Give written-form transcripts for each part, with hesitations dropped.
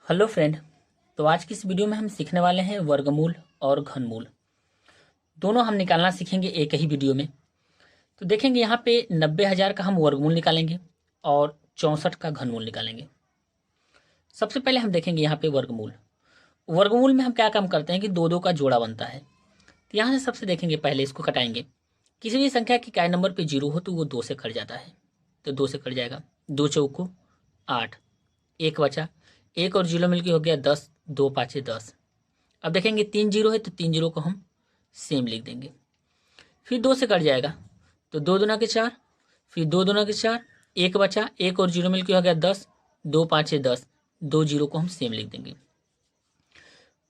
Hello friend. तो आज की इस वीडियो में हम सीखने वाले हैं वर्गमूल और घनमूल। दोनों हम निकालना सीखेंगे एक ही वीडियो में। तो देखेंगे यहाँ पे 90,000 का हम वर्गमूल निकालेंगे और 64 का घनमूल निकालेंगे। सबसे पहले हम देखेंगे यहाँ पे वर्गमूल। वर्गमूल में हम क्या काम करते हैं कि दो दो का जोड़ा बनता है। तो यहाँ से सबसे देखेंगे, पहले इसको कटाएंगे। किसी भी संख्या की काय नंबर पर 0 हो तो वो 2 से कट जाता है, तो 2 से कट जाएगा। 2 चौको 8, एक बचा, एक और 0 मिलकर हो गया 10, 2 पाँचे 10। अब देखेंगे 3 0 है तो 3 0 को हम सेम लिख देंगे। फिर 2 से कट जाएगा तो 2 दूना के 4, फिर 2 दूना के 4, एक बचा, एक और 0 मिलकर हो गया 10, 2 पाँचे 10, 2 0 को हम सेम लिख देंगे।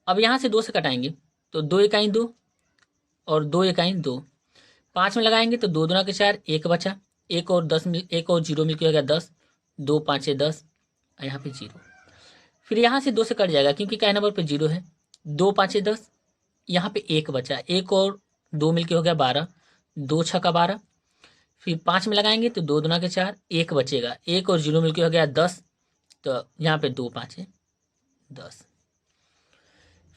अब यहाँ से 2 से कटाएंगे तो 2 इकाई 2 और 2 इकाई 2, 5 में लगाएंगे तो 2 दूना के 4, एक बचा, एक और 0 मिलकर हो गया 10, 2 पाँचे 10, यहाँ पे 0। फिर यहाँ से 2 से कट जाएगा क्योंकि काय नंबर पे 0 है। 2 पाँचे 10, यहाँ पे एक बचा, एक और 2 मिलके हो गया 12, 2 छक्का 12। फिर 5 में लगाएंगे तो 2 दूना के 4, एक बचेगा, एक और 0 मिलके हो गया 10, तो यहाँ पे 2 पाँचे 10।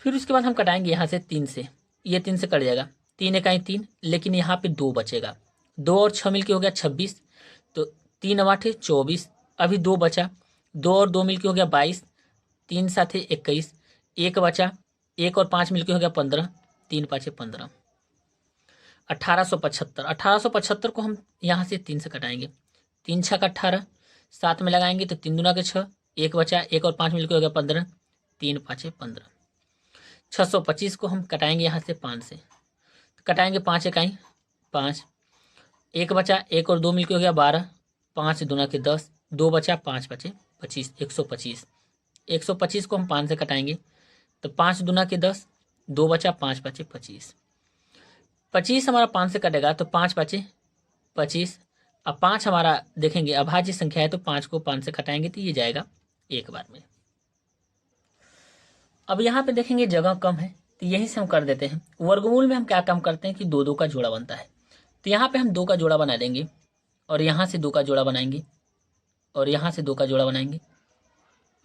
फिर उसके बाद हम कटाएंगे यहाँ से 3 से, ये 3 से कट जाएगा, 3 इकाई 3, लेकिन यहाँ पे 2 बचेगा, 2 और 6 मिलके हो गया 26, तो 3 8 24, अभी 2 बचा, 2 और 2 मिलके हो गया 22, 3 7 21, एक बचा, एक और 5 मिलके हो गया 15, 3 पाँचे 15, 1875। 1875 को हम यहाँ से 3 से कटाएंगे। 3 छक्का 18, 7 में लगाएंगे तो 3 दूना के 6, एक बचा, एक और 5 मिलके हो गया 15, 3 पाँचे 15। 625 को हम कटाएंगे यहाँ से 5 से, तो कटाएंगे 5 इकाई 5, एक बचा, एक और 2 मिलके हो गया 12, 5 दूना के 10, 2 बचा, 5 पाँचे 25, 125। 125 को हम 5 से कटाएंगे तो 5 दूना के 10, 2 बचा, 5 पाँचे 25। 25 हमारा 5 से कटेगा तो 5 पाँचे 25। अब 5 हमारा देखेंगे अभाज्य संख्या है तो 5 को 5 से कटाएंगे तो ये जाएगा एक बार में। अब यहाँ पे देखेंगे जगह कम है तो यहीं से हम कर देते हैं। वर्गमूल में हम क्या काम करते हैं कि 2 2 का जोड़ा बनता है, तो यहाँ पे हम 2 का जोड़ा बना देंगे और यहाँ से 2 का जोड़ा बनाएंगे और यहाँ से 2 का जोड़ा बनाएंगे,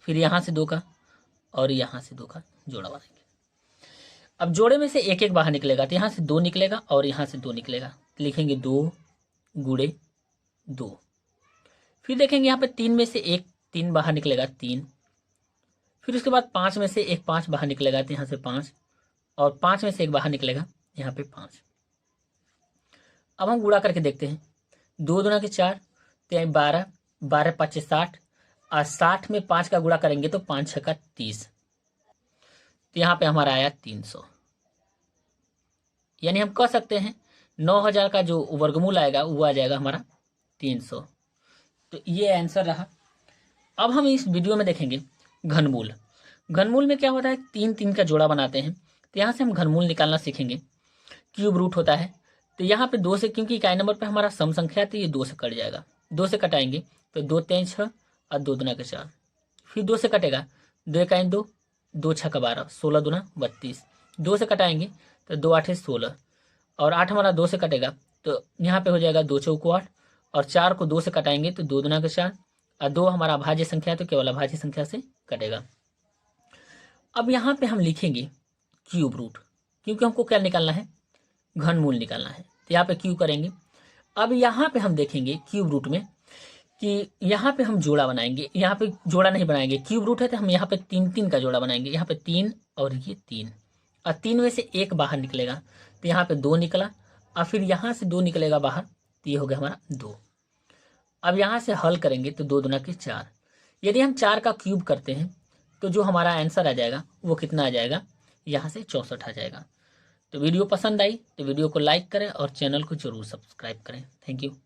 फिर यहाँ से 2 का और यहाँ से 2 का जोड़ा बनाएंगे। अब जोड़े में से एक एक बाहर निकलेगा तो यहाँ से 2 निकलेगा और यहाँ से 2 निकलेगा, तो लिखेंगे 2 गुणे 2। फिर देखेंगे यहाँ पे 3 में से एक 3 बाहर निकलेगा 3, फिर उसके बाद 5 में से एक 5 बाहर निकलेगा तो यहाँ से 5, और 5 में से एक बाहर निकलेगा यहाँ पे 5। अब हम गुणा करके देखते हैं। 2 दूना के 4 तो 12, 12 पाँचे 60, और 60 में 5 का गुणा करेंगे तो 5 छक्का 30, तो यहाँ पे हमारा आया 300। यानी हम कह सकते हैं 9,000 का जो वर्गमूल आएगा वो आ जाएगा हमारा 300। तो ये आंसर रहा। अब हम इस वीडियो में देखेंगे घनमूल। घनमूल में क्या होता है, 3 3 का जोड़ा बनाते हैं, तो यहाँ से हम घनमूल निकालना सीखेंगे। क्यूब रूट होता है, तो यहाँ पे 2 से, क्योंकि इकाई नंबर पे हमारा सम संख्या है तो ये 2 से कट जाएगा। 2 से कटाएंगे तो 2 3 6 और 2 दूना के 4, फिर 2 से कटेगा, 2 इकाई 2, 2 छक्का 12, 16 दूना 32। 2 से कटाएंगे तो 2 8 16, और 8 हमारा 2 से कटेगा तो यहाँ पे हो जाएगा 2 चौको 8, और 4 को 2 से कटाएंगे तो 2 दूना के 4, और 2 हमारा अभाज्य संख्या है तो केवल अभाज्य संख्या से कटेगा। अब यहाँ पे हम लिखेंगे क्यूब रूट, क्योंकि हमको क्या निकालना है, घनमूल निकालना है, तो यहाँ पे क्यूब करेंगे। अब यहाँ पे हम देखेंगे क्यूब रूट में कि यहाँ पे हम जोड़ा बनाएंगे, यहाँ पे जोड़ा नहीं बनाएंगे। क्यूब रूट है तो हम यहाँ पे 3 3 का जोड़ा बनाएंगे। यहाँ पे 3 और ये 3, और 3 में से एक बाहर निकलेगा तो यहाँ पे 2 निकला, और फिर यहाँ से 2 निकलेगा बाहर तो ये हो गया हमारा 2। अब यहाँ से हल करेंगे तो 2 दूना के 4। यदि हम 4 का क्यूब करते हैं तो जो हमारा आंसर आ जाएगा वो कितना आ जाएगा, यहाँ से 64 आ जाएगा। तो वीडियो पसंद आई तो वीडियो को लाइक करें और चैनल को जरूर सब्सक्राइब करें। Thank you.